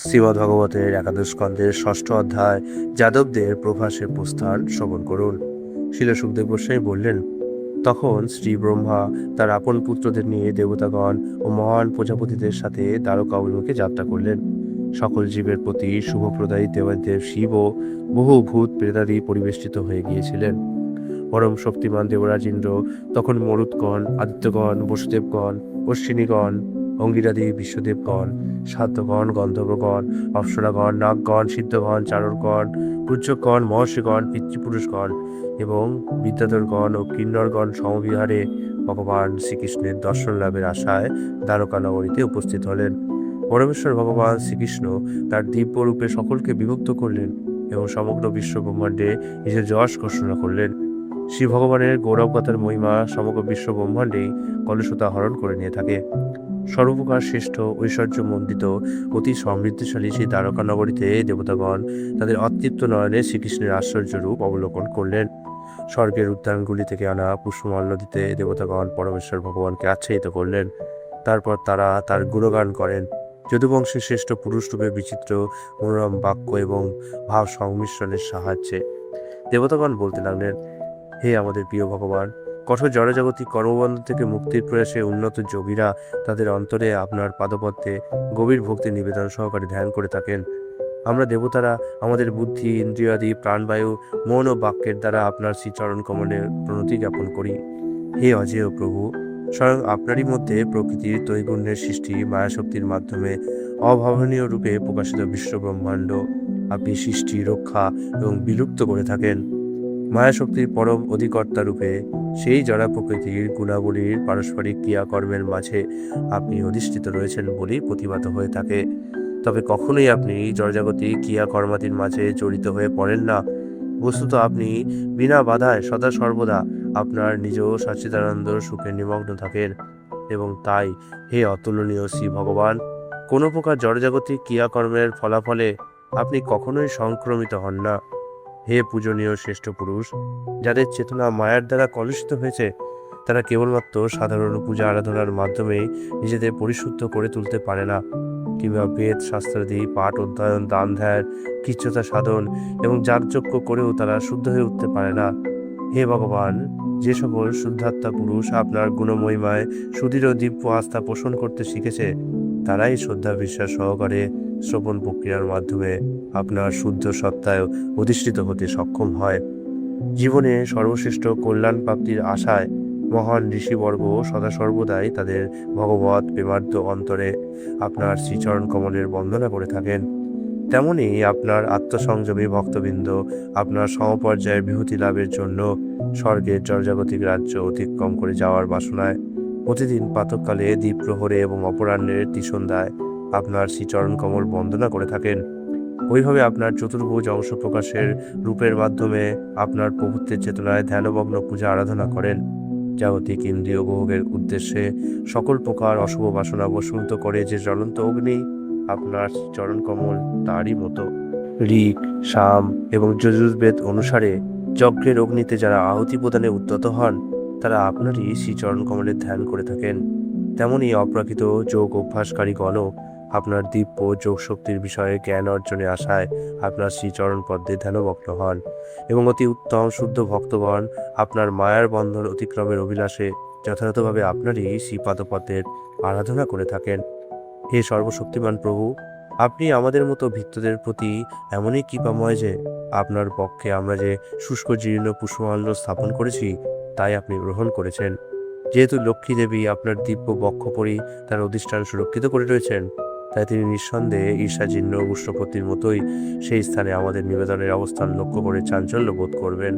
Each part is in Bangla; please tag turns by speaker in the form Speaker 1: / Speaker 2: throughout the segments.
Speaker 1: শ্রীমদ্ভাগবতের একাদশ স্কন্ধের ষষ্ঠ অধ্যায় যাদবদের প্রভাসের প্রস্থান শ্রবণ করুন। শিল সুখদেব গোস্বামী বললেন, তখন শ্রী ব্রহ্মা তার আপন পুত্রদের নিয়ে দেবতাগণ ও মহান প্রজাপতিদের সাথে দ্বারকা অভিমুখে যাত্রা করলেন। সকল জীবের প্রতি শুভপ্রদায়ী দেবাদেব শিব ও বহু ভূত প্রেতাদি পরিবেষ্টিত হয়ে গিয়েছিলেন। পরম শক্তিমান দেবরাজ ইন্দ্র তখন মরুৎগণ, আদিত্যগণ, বসুদেবগণ, অশ্বিনীগণ, অঙ্গিরাদি বিশ্বদেবগণ, সাধ্যগণ, গন্ধর্বগণ, অপ্সরাগণ, নাগগণ, সিদ্ধগণ, চারণগণ, পূজ্যগণ, মহর্ষিগণ, পিতৃপুরুষগণ এবং বিদ্যাধরগণ ও কিন্নরগণ সমবিহারে ভগবান শ্রীকৃষ্ণের দর্শন লাভের আশায় দ্বারকা নগরীতে উপস্থিত হলেন। পরমেশ্বর ভগবান শ্রীকৃষ্ণ তার দিব্য রূপে সকলকে বিভক্ত করলেন এবং সমগ্র বিশ্ব ব্রহ্মাণ্ডে নিজের যশ ঘোষণা করলেন। শ্রী ভগবানের গৌরবগাথার মহিমা সমগ্র বিশ্ব ব্রহ্মাণ্ডেই কলুষতা হরণ করে নিয়ে থাকে। সর্বপ্রকার শ্রেষ্ঠ ঐশ্বর্যমণ্ডিত অতি সমৃদ্ধিশালী সেই দ্বারকা নগরীতে দেবতাগণ তাদের অতৃপ্ত নয়নে শ্রীকৃষ্ণের আশ্চর্য রূপ অবলোকন করলেন। স্বর্গের উদ্যানগুলি থেকে আনা পুষ্পমাল্য দিতে দেবতাগণ পরমেশ্বর ভগবানকে আচ্ছাদিত করলেন। তারপর তারা তার গুণগান করেন। যদুবংশের শ্রেষ্ঠ পুরুষ রূপে বিচিত্র মনোরম বাক্য এবং ভাব সংমিশ্রণের সাহায্যে দেবতাগণ বলতে লাগলেন, হে আমাদের প্রিয় ভগবান, কঠোর জড়জাগতিক কর্মবন্ধন থেকে মুক্তির প্রয়াসে উন্নত যোগীরা তাদের অন্তরে আপনার পাদপদ্মে গভীর ভক্তি নিবেদন সহকারে ধ্যান করে থাকেন। আমরা দেবতারা আমাদের বুদ্ধি, ইন্দ্রিয়াদি, প্রাণবায়ু, মন ও বাক্যের দ্বারা আপনার শ্রীচরণ কমলে প্রণতি জ্ঞাপন করি। হে অজেয় প্রভু, স্বয়ং আপনারই মধ্যে প্রকৃতির ত্রৈগুণ্যের সৃষ্টি মায়াশক্তির মাধ্যমে অভাবনীয় রূপে প্রকাশিত বিশ্ব ব্রহ্মাণ্ড আপনি সৃষ্টি, রক্ষা এবং বিলুপ্ত করে থাকেন। মায়াশক্তির পরম অধিকর্তা রূপে সেই জড়া প্রকৃতির গুণাবলীর পারস্পরিক ক্রিয়াকর্মের মাঝে আপনি অধিষ্ঠিত রয়েছেন বলেই প্রতিভাত হয়ে থাকে। তবে কখনোই আপনি জড়জাগতিক ক্রিয়াকর্মাদির মাঝে জড়িত হয়ে পড়েন না। বস্তুত আপনি বিনা বাধায় সদা সর্বদা আপনার নিজ সচ্চিদানন্দ সুখে নিমগ্ন থাকেন এবং তাই হে অতুলনীয় শ্রী ভগবান, কোনো প্রকার জড়জাগতিক ক্রিয়াকর্মের ফলাফলে আপনি কখনোই সংক্রমিত হন না। হে পূজনীয় শ্রেষ্ঠ পুরুষ, যাদের চেতনা মায়ার দ্বারা কলুষিত হয়েছে তারা কেবলমাত্র সাধারণ পূজা আরাধনার মাধ্যমেই নিজেদের পরিশুদ্ধ করে তুলতে পারে না, কিংবা বেদ শাস্ত্রাদি পাঠ অধ্যয়ন, দান ধ্যান, কৃচ্ছতা সাধন এবং যাগযজ্ঞ করেও তারা শুদ্ধ হয়ে উঠতে পারে না। হে ভগবান, যে সকল শুদ্ধাত্মা পুরুষ আপনার গুণমহিমায় সুদৃঢ় দিব্য আস্থা পোষণ করতে শিখেছে তারাই শ্রদ্ধা বিশ্বাস সহকারে শ্রবণ প্রক্রিয়ার মাধ্যমে আপনার শুদ্ধ সত্তায় অধিষ্ঠিত হতে সক্ষম হয়। জীবনে সর্বশ্রেষ্ঠ কল্যাণ প্রাপ্তির আশায় মহান ঋষিবর্গ সদা সর্বদাই তাদের ভগবৎ প্রেমার্দ্র অন্তরে আপনার শ্রীচরণ কমলের বন্দনা করে থাকেন। তেমনি আপনার আত্মসংযমী ভক্তবৃন্দ আপনার সমপর্যায়ের বিভূতি লাভের জন্য স্বর্গের জড়জাগতিক রাজ্য অতিক্রম করে যাওয়ার বাসনায় প্রতিদিন প্রাতঃকালে দ্বীপ্রহরে এবং অপরাহ্নের ত্রিসন্ধ্যায় আপনার শ্রীচরণ কমল বন্দনা করে থাকেন। ওইভাবে আপনার চতুর্ভুজ অংশ প্রকাশের রূপের মাধ্যমে আপনার প্রভুত্বের চেতনায় ধ্যানমগ্ন পূজা আরাধনা করেন। জাগতিক ইন্দ্রিয় উপভোগের উদ্দেশ্যে সকল প্রকার অশুভ বাসনা বশীভূত করে যে জ্বলন্ত অগ্নি আপনার চরণ কমল তারই মতো। ঋক, সাম এবং যজুর্বেদ অনুসারে যজ্ঞের অগ্নিতে যারা আহুতি প্রদানে উদ্যত হন তারা আপনারই শ্রীচরণ কমলের ধ্যান করে থাকেন। তেমনি অপ্রাকৃত যোগ অভ্যাসকারীগণও আপনার দিব্য যোগ শক্তির বিষয়ে জ্ঞান অর্জনের আশায় আপনার শ্রীচরণ পদ্মে ধ্যানমগ্ন হন এবং অতি উত্তম শুদ্ধ ভক্তগণ আপনার মায়ার বন্ধন অতিক্রমের অভিলাষে যথাযথভাবে আপনারই শ্রীপাদপদ্মের আরাধনা করে থাকেন। হে সর্বশক্তিমান প্রভু, আপনি আমাদের মতো ভৃত্যদের প্রতি এমনই কৃপাময় যে আপনার পক্ষে আমরা যে শুষ্ক জীর্ণ পুষ্পমাল্য স্থাপন করেছি তাই আপনি গ্রহণ করেছেন। যেহেতু লক্ষ্মী দেবী আপনার দিব্য বক্ষপরি তার অধিষ্ঠান সুরক্ষিত করে রয়েছেন, তাই তিনি নিঃসন্দেহে ঈর্ষাজীর্ণ উষ্ণপতির মতোই সেই স্থানে আমাদের নিবেদনের অবস্থান লক্ষ্য করে চাঞ্চল্য বোধ করবেন।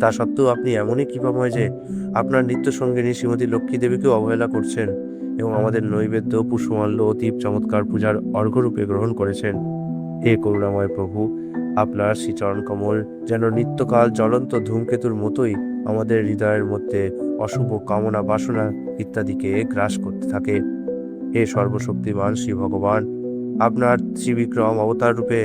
Speaker 1: তা সত্ত্বেও আপনি এমনই কৃপাময় যে আপনার নিত্য সঙ্গিনী শ্রীমতী লক্ষ্মী দেবীকেও অবহেলা করছেন এবং আমাদের নৈবেদ্য পুষ্পমাল্য অতীব চমৎকার পূজার অর্ঘ্যরূপে গ্রহণ করেছেন। হে করুণাময় প্রভু, আপনার শ্রীচরণ কমল যেন নিত্যকাল জ্বলন্ত ধূমকেতুর মতোই আমাদের হৃদয়ের মধ্যে অশুভ কামনা বাসনা ইত্যাদিকে গ্রাস করতে থাকে। হে সর্বশক্তিমান শ্রী ভগবান, আপনার শ্রীবিক্রম অবতার রূপে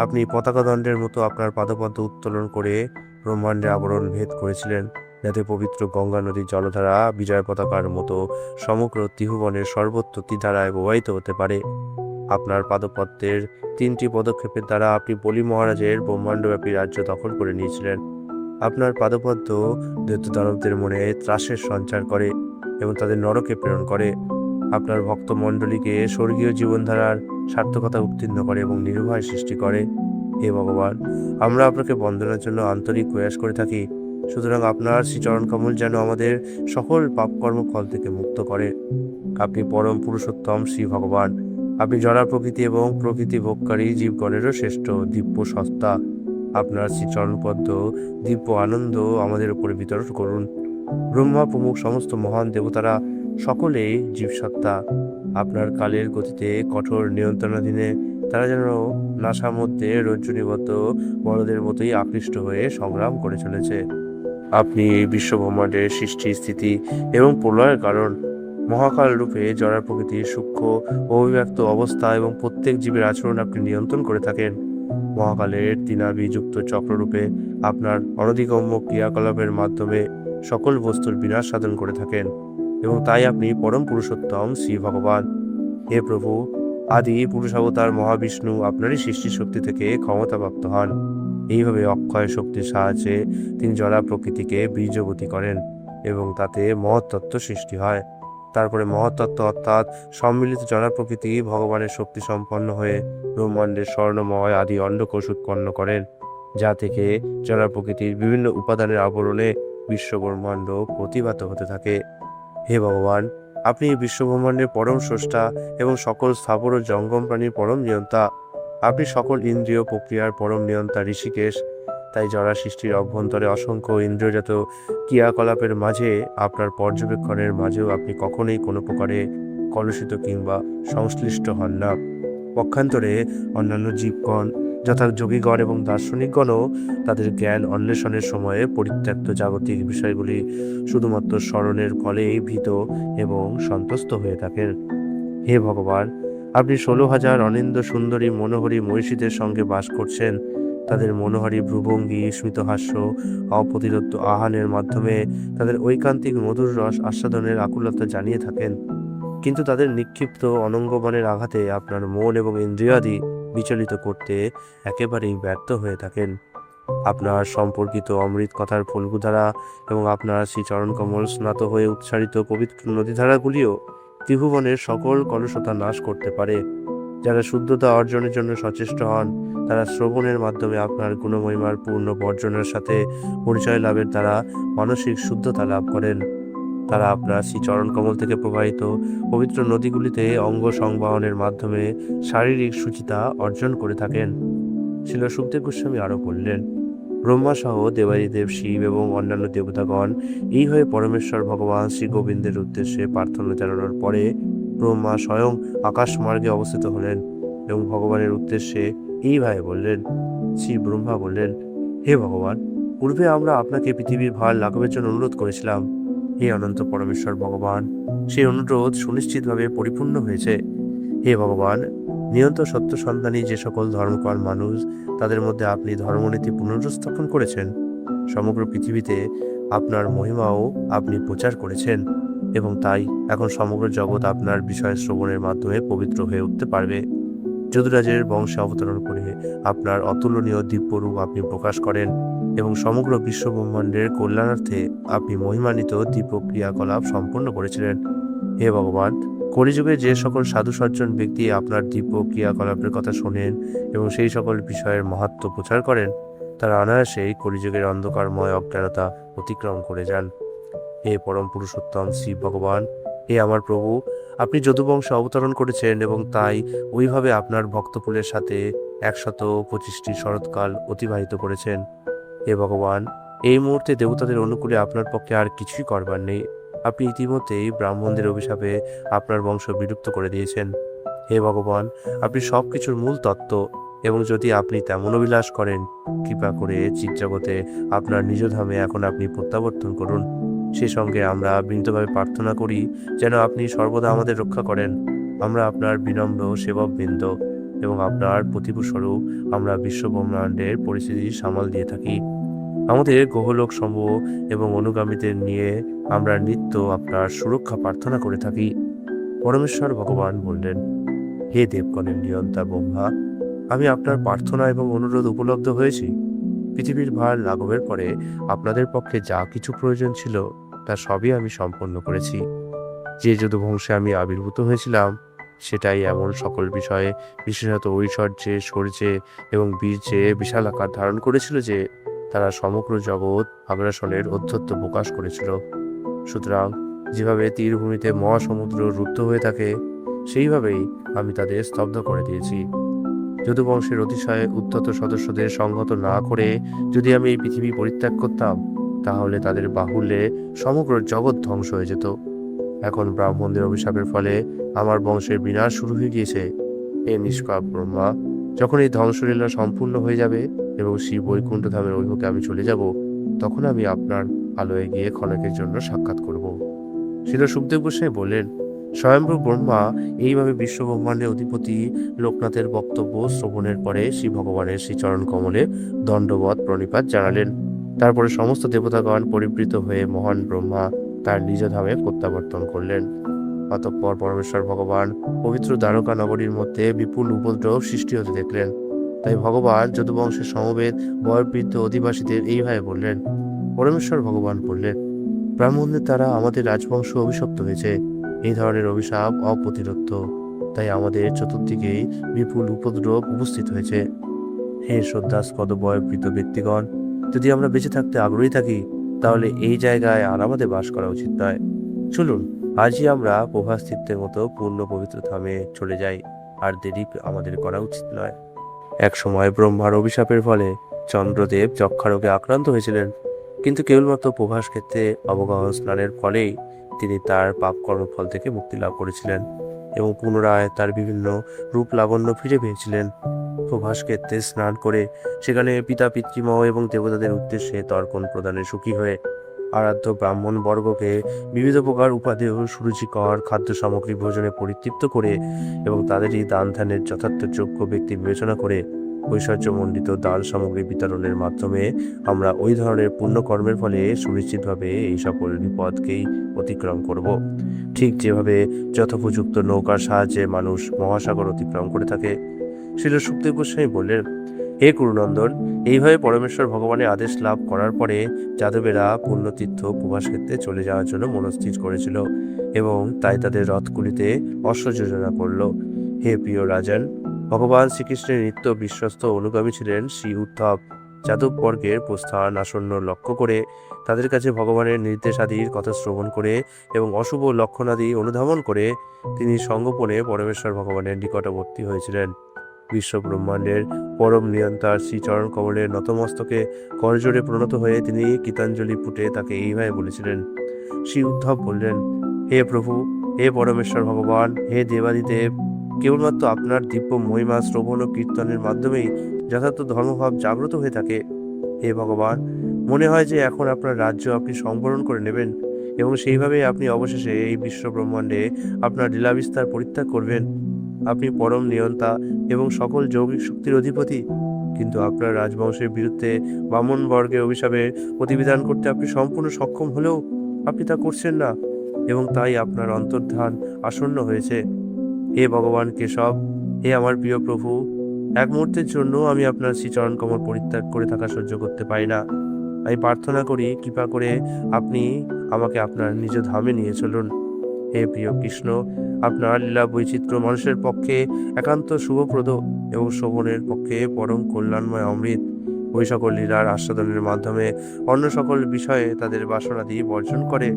Speaker 1: আপনি পতাকাদণ্ডের মতো আপনার পাদপদ্ম উত্তোলন করে ব্রহ্মাণ্ডে আবরণ ভেদ করেছিলেন, যাতে পবিত্র গঙ্গা নদীর জলধারা বিজয় পতাকার মতো সমগ্র ত্রিভুবনের সর্বত্র তীরধারায় প্রবাহিত হতে পারে। আপনার পাদপদ্মের 3টি পদক্ষেপের দ্বারা আপনি বলি মহারাজের ব্রহ্মাণ্ডব্যাপী রাজ্য দখল করে নিয়েছিলেন। আপনার পাদপদ্ম দৈত্য দানবদের মনে ত্রাসের সঞ্চার করে এবং তাদের নরকে প্রেরণ করে। আপনার ভক্তমণ্ডলীকে স্বর্গীয় জীবনধারার সার্থকতা উত্তীর্ণ করে এবং নির্ভয় সৃষ্টি করে। হে ভগবান, আমরা আপনাকে বন্দনার জন্য আন্তরিক প্রয়াস করে থাকি। সুতরাং আপনার শ্রীচরণ কমল যেন আমাদের সকল পাপকর্ম ফল থেকে মুক্ত করে। আপনি পরম পুরুষোত্তম শ্রী ভগবান। আপনি জড়া প্রকৃতি এবং প্রকৃতি ভোগকারী জীবগণেরও শ্রেষ্ঠ দিব্য সত্তা। আপনার শ্রীচরণপদ্ম দিব্য আনন্দ আমাদের উপরে বিতরণ করুন। ব্রহ্মা প্রমুখ সমস্ত মহান দেবতারা সকলেই জীবসত্তা। আপনার কালের গতিতে কঠোর নিয়ন্ত্রণাধীনে তারা যেন নাসার মধ্যে রজ্জুনিবদ্ধ বলদের মতোই আকৃষ্ট হয়ে সংগ্রাম করে চলেছে। আপনি এই বিশ্বব্রহ্মাণ্ডের সৃষ্টি, স্থিতি এবং প্রলয়ের কারণ। মহাকাল রূপে জড়ার প্রকৃতির সূক্ষ্ম ও অভিব্যক্ত অবস্থা এবং প্রত্যেক জীবের আচরণ আপনি নিয়ন্ত্রণ করে থাকেন। মহাকালের তৃণাবিযুক্ত চক্ররূপে আপনার অনধিগম্য ক্রিয়াকলাপের মাধ্যমে সকল বস্তুর বিনাশ সাধন করে থাকেন এবং তাই আপনি পরম পুরুষোত্তম শ্রী ভগবান। হে প্রভু, আদি পুরুষাবতার মহাবিষ্ণু আপনারই সৃষ্টি শক্তি থেকে ক্ষমতাপ্রাপ্ত হন। এইভাবে অক্ষয় শক্তির সাহায্যে তিনি জড়া প্রকৃতিকে বীর্যবতী করেন এবং তাতে মহত্তত্ত্ব সৃষ্টি হয়। তারপরে মহত্তত্ত্ব অর্থাৎ সম্মিলিত জড়া প্রকৃতি ভগবানের শক্তি সম্পন্ন হয়ে ব্রহ্মাণ্ডের স্বর্ণময় আদি অন্ডকোষ উৎপন্ন করেন, যা থেকে জড়া প্রকৃতির বিভিন্ন উপাদানের আবরণে বিশ্বব্রহ্মাণ্ড প্রতিভাত হতে থাকে। হে ভগবান, আপনি এই বিশ্বব্রহ্মাণ্ডের পরম স্রষ্টা এবং সকল স্থাবর ও জঙ্গম প্রাণীর পরম নিয়ন্তা। আপনি সকল ইন্দ্রিয় প্রক্রিয়ার পরম নিয়ন্তা ঋষিকেশ। তাই জড়া সৃষ্টির অভ্যন্তরে অসংখ্য ইন্দ্রিয়জাত ক্রিয়াকলাপের মাঝে আপনার পর্যবেক্ষণের মাঝেও আপনি কখনোই কোনো প্রকারে কলুষিত কিংবা সংশ্লিষ্ট হন না। পক্ষান্তরে অন্যান্য জীবগণ যথা যোগীগণ এবং দার্শনিকগণও তাদের জ্ঞান অন্বেষণের সময়ে পরিত্যক্ত জাগতিক বিষয়গুলি শুধুমাত্র স্মরণের ফলেই ভীত এবং সন্তুষ্ট হয়ে থাকেন। হে ভগবান, আপনি 16,000 অনিন্দ সুন্দরী মনোহরী মহিষীদের সঙ্গে বাস করছেন। তাদের মনোহারী ভ্রুভঙ্গি, স্মিতহাস্য, অপ্রতিরোধ্য আহ্বানের মাধ্যমে তাদের ঐকান্তিক মধুর রস আস্বাদনের আকুলতা জানিয়ে থাকেন। কিন্তু তাদের নিক্ষিপ্ত অনঙ্গমনের আঘাতে আপনার মন এবং ইন্দ্রিয়াদি বিচলিত করতে একেবারেই ব্যর্থ হয়ে থাকেন। আপনার সম্পর্কিত অমৃত কথার ফলগুধারা এবং আপনার শ্রীচরণ কমল স্নাত হয়ে উৎসারিত পবিত্র নদীধারাগুলিও ত্রিভুবনের সকল কলুষতা নাশ করতে পারে। যারা শুদ্ধতা অর্জনের জন্য সচেষ্ট হন, তারা শ্রবণের মাধ্যমে আপনার গুণমহিমার পূর্ণ বর্জনের সাথে পরিচয় লাভের দ্বারা মানসিক শুদ্ধতা লাভ করেন। তারা আপনার শ্রীচরণ কমল থেকে প্রবাহিত পবিত্র নদীগুলিতে অঙ্গ সংবহনের মাধ্যমে শারীরিক সুচিতা অর্জন করে থাকেন। শ্রীল সুখদেব গোস্বামী আরও বললেন, ব্রহ্মা সহ দেবাদিদেব শিব এবং অন্যান্য দেবতাগণ এইভাবে পরমেশ্বর ভগবান শ্রী গোবিন্দের উদ্দেশ্যে প্রার্থনা জানানোর পরে ব্রহ্মা স্বয়ং আকাশ মার্গে অবস্থিত হলেন এবং ভগবানের উদ্দেশ্যে এইভাবে বললেন। শ্রী ব্রহ্মা বললেন, হে ভগবান, পূর্বে আমরা আপনাকে পৃথিবীর ভার লাঘবের জন্য অনুরোধ করেছিলাম। হে অনন্ত পরমেশ্বর ভগবান, সেই অনুরোধ সুনিশ্চিতভাবে পরিপূর্ণ হয়েছে। হে ভগবান, নিয়ন্ত সত্য সন্তানী যে সকল ধর্মকর মানুষ, তাদের মধ্যে আপনি ধর্মনীতি পুনরুস্থাপন করেছেন। সমগ্র পৃথিবীতে আপনার মহিমাও আপনি প্রচার করেছেন এবং তাই এখন সমগ্র জগৎ আপনার বিষয় শ্রবণের মাধ্যমে পবিত্র হয়ে উঠতে পারবে। যদুরাজের বংশে অবতরণ করে আপনার অতুলনীয় দিব্যরূপ আপনি প্রকাশ করেন এবং সমগ্র বিশ্ব ব্রহ্মাণ্ডের কল্যাণার্থে আপনি মহিমান্বিত দিব্য ক্রিয়াকলাপ সম্পন্ন করেছিলেন। হে ভগবান, কলিযুগে যে সকল সাধু সজ্জন ব্যক্তি আপনার দিব্য ক্রিয়াকলাপের কথা শোনেন এবং সেই সকল বিষয়ের মাহাত্ম্য প্রচার করেন, তারা অনায়াসেই কলিযুগের অন্ধকারময় অজ্ঞানতা অতিক্রম করে যান। হে পরম পুরুষোত্তম শ্রী ভগবান, হে আমার প্রভু, আপনি যদুবংশে অবতরণ করেছেন এবং তাই ওইভাবে আপনার ভক্তকুলের সাথে 125টি শরৎকাল অতিবাহিত করেছেন। হে ভগবান, এই মুহূর্তে দেবতাদের অনুকূলে আপনার পক্ষে আর কিছুই করবার নেই। আপনি ইতিমধ্যেই ব্রাহ্মণদের অভিশাপে আপনার বংশ বিলুপ্ত করে দিয়েছেন। হে ভগবান, আপনি সব কিছুর মূল তত্ত্ব এবং যদি আপনি তেমন অভিলাষ করেন, কৃপা করে চিৎজগতে আপনার নিজ ধামে এখন আপনি প্রত্যাবর্তন করুন। সেই সঙ্গে আমরা বিনীতভাবে প্রার্থনা করি যেন আপনি সর্বদা আমাদের রক্ষা করেন। আমরা আপনার বিনম্র সেবকবৃন্দ এবং আপনার প্রতিভূস্বরূপ আমরা বিশ্বব্রহ্মাণ্ডের পরিস্থিতি সামাল দিয়ে থাকি। আমাদের গ্রহলোক সমূহ এবং অনুগামীদের নিয়ে আমরা নিত্য আপনার সুরক্ষা প্রার্থনা করে থাকি। পরমেশ্বর ভগবান বললেন, হে দেবগণের নিয়ন্তা ব্রহ্মা, আমি আপনার প্রার্থনা এবং অনুরোধ উপলব্ধ হয়েছি। পৃথিবীর ভার লাঘবের পরে আপনাদের পক্ষে যা কিছু প্রয়োজন ছিল তা সবই আমি সম্পন্ন করেছি। যে যদুবংশে আমি আবির্ভূত হয়েছিলাম সেটাই এমন সকল বিষয়ে, বিশেষত ঐশ্বর্যে, শৌর্যে এবং বীর্যে বিশাল আকার ধারণ করেছিল যে তারা সমগ্র জগৎ আগ্রাসনের অধ্যত্ত প্রকাশ করেছিল। সুতরাং যেভাবে তীরভূমিতে মহাসমুদ্র রুদ্ধ হয়ে থাকে, সেইভাবেই আমি তাদের স্তব্ধ করে দিয়েছি। যদুবংশের অতিশয় উদ্ধত সদস্যদের সংহত না করে যদি আমি এই পৃথিবী পরিত্যাগ করতাম, তাহলে তাদের বাহুল্যে সমগ্র জগৎ ধ্বংস হয়ে যেত। এখন ব্রাহ্মণদের অভিশাপের ফলে আমার বংশের বিনাশ শুরু হয়ে গিয়েছে। হে নিষ্পাপ ব্রহ্মা, যখন এই ধ্বংসলীলা সম্পূর্ণ হয়ে যাবে এবং শিব বৈকুণ্ঠ ধামের অভিমুখে আমি চলে যাব, তখন আমি আপনার আলোয় গিয়ে ক্ষণেকের জন্য সাক্ষাৎ করব। শিল সুখদেব গোস্বামী বললেন, স্বয়ম্ভু ব্রহ্মা এইভাবে বিশ্ব ব্রহ্মাণ্ডের অধিপতি লোকনাথের বক্তব্য শ্রবণের পরে শ্রী ভগবানের শ্রীচরণ কমলে দণ্ডবৎ প্রণিপাত জানালেন। তারপরে সমস্ত দেবতাগণ পরিবৃত হয়ে মহান ব্রহ্মা তার নিজ ধামে প্রত্যাবর্তন করলেন। অতঃপর পরমেশ্বর ভগবান পবিত্র দ্বারকা নগরীর মধ্যে বিপুল উপদ্রব সৃষ্টি হতে দেখলেন। তাই ভগবান যদুবংশের সমবেত বয়োবৃদ্ধ অধিবাসীদের এইভাবে বললেন। পরমেশ্বর ভগবান বললেন, ব্রাহ্মণদের দ্বারা আমাদের রাজবংশ অভিশপ্ত হয়েছে। এই ধরনের অভিশাপ অপ্রতিরোধ্য, তাই আমাদের চতুর্দিকেই বিপুল উপদ্রব উপস্থিত হয়েছে। হে শ্রদ্ধাস্পদ বয়োবৃদ্ধ ব্যক্তিগণ, যদি আমরা বেঁচে থাকতে আগ্রহী থাকি, তাহলে এই জায়গায় আর আমাদের বাস করা উচিত নয়। চলুন আজই আমরা প্রভাস্তিত্বের মতো পূর্ণ পবিত্র ধামে চলে যাই, আর দেরি আমাদের করা উচিত নয়। এক সময় ব্রহ্মার অভিশাপের ফলে চন্দ্রদেব যক্ষারোগে আক্রান্ত হয়েছিলেন, কিন্তু কেবলমাত্র প্রভাস ক্ষেত্রে অবগাহন স্নানের ফলেই তিনি তার পাপ কর্মফল থেকে মুক্তি লাভ করেছিলেন এবং পুনরায় তার বিভিন্ন রূপ লাবণ্য ফিরে পেয়েছিলেন। প্রভাস ক্ষেত্রে স্নান করে সেখানে পিতা পিতৃমহ এবং দেবতাদের উদ্দেশ্যে তর্পণ প্রদানে সুখী হয়ে আরাধ্য ব্রাহ্মণ বর্গকে বিবিধ প্রকার উপাদেয় সুরুচিকর খাদ্য সামগ্রী ভোজনে পরিতৃপ্ত করে এবং তাদেরই দান ধ্যানের যথার্থ যোগ্য ব্যক্তি বিবেচনা করে ঐশ্বর্যমণ্ডিত দান সামগ্রী বিতরণের মাধ্যমে আমরা ওই ধরনের পুণ্যকর্মের ফলে সুনিশ্চিতভাবে এই সকল বিপদকেই অতিক্রম করব। ঠিক যেভাবে যথোপযুক্ত নৌকার সাহায্যে মানুষ মহাসাগর অতিক্রম করে থাকে। শিল সুখদেব গোস্বামী বললেন, হে কুরুনন্দন, এইভাবে পরমেশ্বর ভগবানের আদেশ লাভ করার পরে যাদবেরা পুণ্যতীর্থ প্রভাস ক্ষেত্রে চলে যাওয়ার জন্য মনস্থির করেছিল এবং তাই তাদের রথগুলিতে অশ্ব যোজনা করল। হে প্রিয় রাজন, ভগবান শ্রীকৃষ্ণের নিত্য বিশ্বস্ত অনুগামী ছিলেন শ্রী উদ্ধব। যাদব বর্গের প্রস্থান আসন্ন লক্ষ্য করে তাদের কাছে ভগবানের নির্দেশাদির কথা শ্রবণ করে এবং অশুভ লক্ষণাদি অনুধাবন করে তিনি সঙ্গোপনে পরমেশ্বর ভগবানের নিকটবর্তী হয়েছিলেন। বিশ্ব ব্রহ্মাণ্ডের পরম নিয়ন্তার শ্রীচরণ কমলের নতমস্তকে করজোড়ে প্রণত হয়ে তিনি গীতাঞ্জলি ফুটে তাকে এইভাবে বলেছিলেন। শ্রী উদ্ধব বললেন, হে প্রভু, হে পরমেশ্বর ভগবান, হে দেবাদিদেব, কেবলমাত্র আপনার দিব্য মহিমা শ্রবণ ও কীর্তনের মাধ্যমেই যথার্থ ধর্মভাব জাগ্রত হয়ে থাকে। হে ভগবান, মনে হয় যে এখন আপনার রাজ্য আপনি সংবরণ করে নেবেন এবং সেইভাবেই আপনি অবশেষে এই বিশ্ব ব্রহ্মাণ্ডে আপনার লীলাবিস্তার পরিত্যাগ করবেন। আপনি পরম নিয়ন্তা এবং সকল যৌগিক শক্তির অধিপতি, কিন্তু আপনার রাজবংশের বিরুদ্ধে বামন বর্গের অভিশাপের প্রতিবিধান করতে আপনি সম্পূর্ণ সক্ষম হলেও আপনি তা করছেন না এবং তাই আপনার অন্তর্ধান আসন্ন হয়েছে। হে ভগবান কেশব, হে আমার প্রিয় প্রভু, এক মুহূর্তের জন্য আমি আপনার শ্রীচরণ কমল পরিত্যাগ করে থাকা সহ্য করতে পারি না। আমি প্রার্থনা করি, কৃপা করে আপনি আমাকে আপনার নিজ ধামে নিয়ে চলুন। হে প্রিয় কৃষ্ণ, আপনার লীলা বৈচিত্র্য মানুষের পক্ষে একান্ত শুভপ্রদ এবং শোভনের পক্ষে পরম কল্যাণময় অমৃত। ওই সকল লীলার আস্বাদনের মাধ্যমে অন্য সকল বিষয়ে তাদের বাসনাদি বর্জন করে।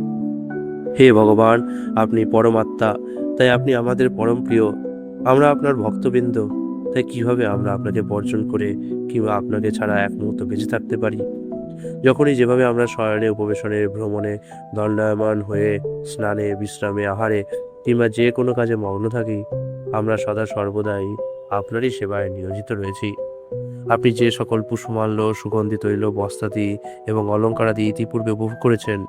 Speaker 1: হে ভগবান, আপনি পরমাত্মা, তাই আপনি আমাদের পরম প্রিয়। আমরা আপনার ভক্তবৃন্দ, তাই কিভাবে আমরা আপনাকে বর্জন করে কিংবা আপনাকে ছাড়া এক মুহূর্ত বেঁচে থাকতে পারি? যখনই যেভাবে আমরা শয়নে, উপবেশনে, ভ্রমণে, দণ্ডায়মান হয়ে, স্নানে, বিশ্রামে, আহারে কিংবা যে কোনো কাজে মগ্ন থাকি, আমরা সদা সর্বদাই আপনারই সেবায় নিয়োজিত রয়েছি। আপনি যে সকল পুষ্পমাল্য, সুগন্ধি তৈল, বস্ত্রাদি এবং অলঙ্কারাদি ইতিপূর্বে উপভোগ করেছেন,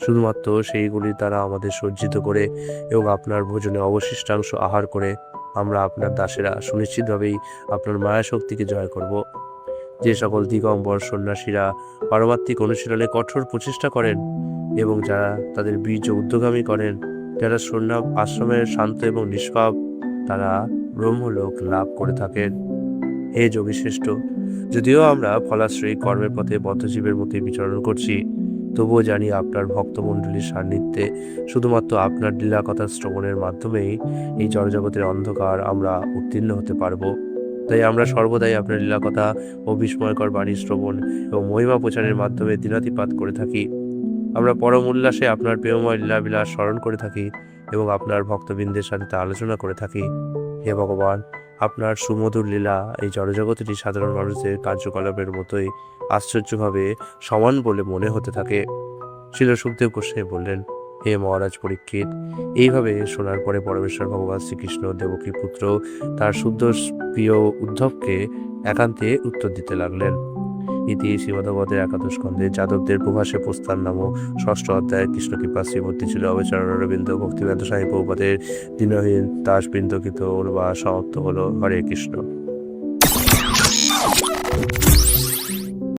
Speaker 1: শুধুমাত্র সেইগুলির দ্বারা আমাদের সজ্জিত করে এবং আপনার ভোজনে অবশিষ্টাংশ আহার করে আমরা আপনার দাসেরা সুনিশ্চিতভাবেই আপনার মায়া শক্তিকে জয় করব। যে সকল দিগম্বর সন্ন্যাসীরা পারমাত্মিক অনুশীলনে কঠোর প্রচেষ্টা করেন এবং যারা তাদের বীর্য ঊর্ধ্বগামী করেন, যারা সন্ন্যাস আশ্রমের শান্ত এবং নিষ্পাপ, তারা ব্রহ্মলোক লাভ করে থাকেন। হে যোগীশ্রেষ্ঠ, যদিও আমরা ফলাশ্রয়ী কর্মের পথে বদ্ধজীবের মধ্যে বিচরণ করছি, তবুও জানি আপনার ভক্তমণ্ডলীর সান্নিধ্যে শুধুমাত্র আপনার লীলা কথা শ্রবণের মাধ্যমেই এই জড়জগতের অন্ধকার আমরা উত্তীর্ণ হতে পারব। তাই আমরা সর্বদাই আপনার লীলা কথা ও বিস্ময়কর বাণী শ্রবণ এবং মহিমা প্রচারের মাধ্যমে দিনাতিপাত করে থাকি। আমরা পরম উল্লাসে আপনার প্রেমময় লীলাবিলাস স্মরণ করে থাকি এবং আপনার ভক্তবৃন্দের সাথে তা আলোচনা করে থাকি। হে ভগবান, আপনার সুমধুর লীলা এই জড়জগতেরই সাধারণ মানুষদের কার্যকলাপের মতোই আশ্চর্যভাবে সমান বলে মনে হতে থাকে। শিল সুখদেব গোস্বামী বললেন, হে মহারাজ পরীক্ষিত, এইভাবে শোনার পরে পরমেশ্বর ভগবান শ্রীকৃষ্ণ দেবকী পুত্র তার শুদ্ধ প্রিয় উদ্ধবকে একান্তে উত্তর দিতে লাগলেন। ইতি শ্রীমদ্ভগবতের একাদশ স্কন্ধে যাদবদের প্রভাসে প্রস্থান নামক ষষ্ঠ অধ্যায়ে কৃষ্ণকৃপা শ্রীমূর্তি ছিল অবচরণ অরবিন্দ ভক্তিবেদান্ত স্বামী প্রভুপাদের দীনহীন দাসবৃন্দকৃত অনুবাদ সমাপ্ত হলো। হরে কৃষ্ণ।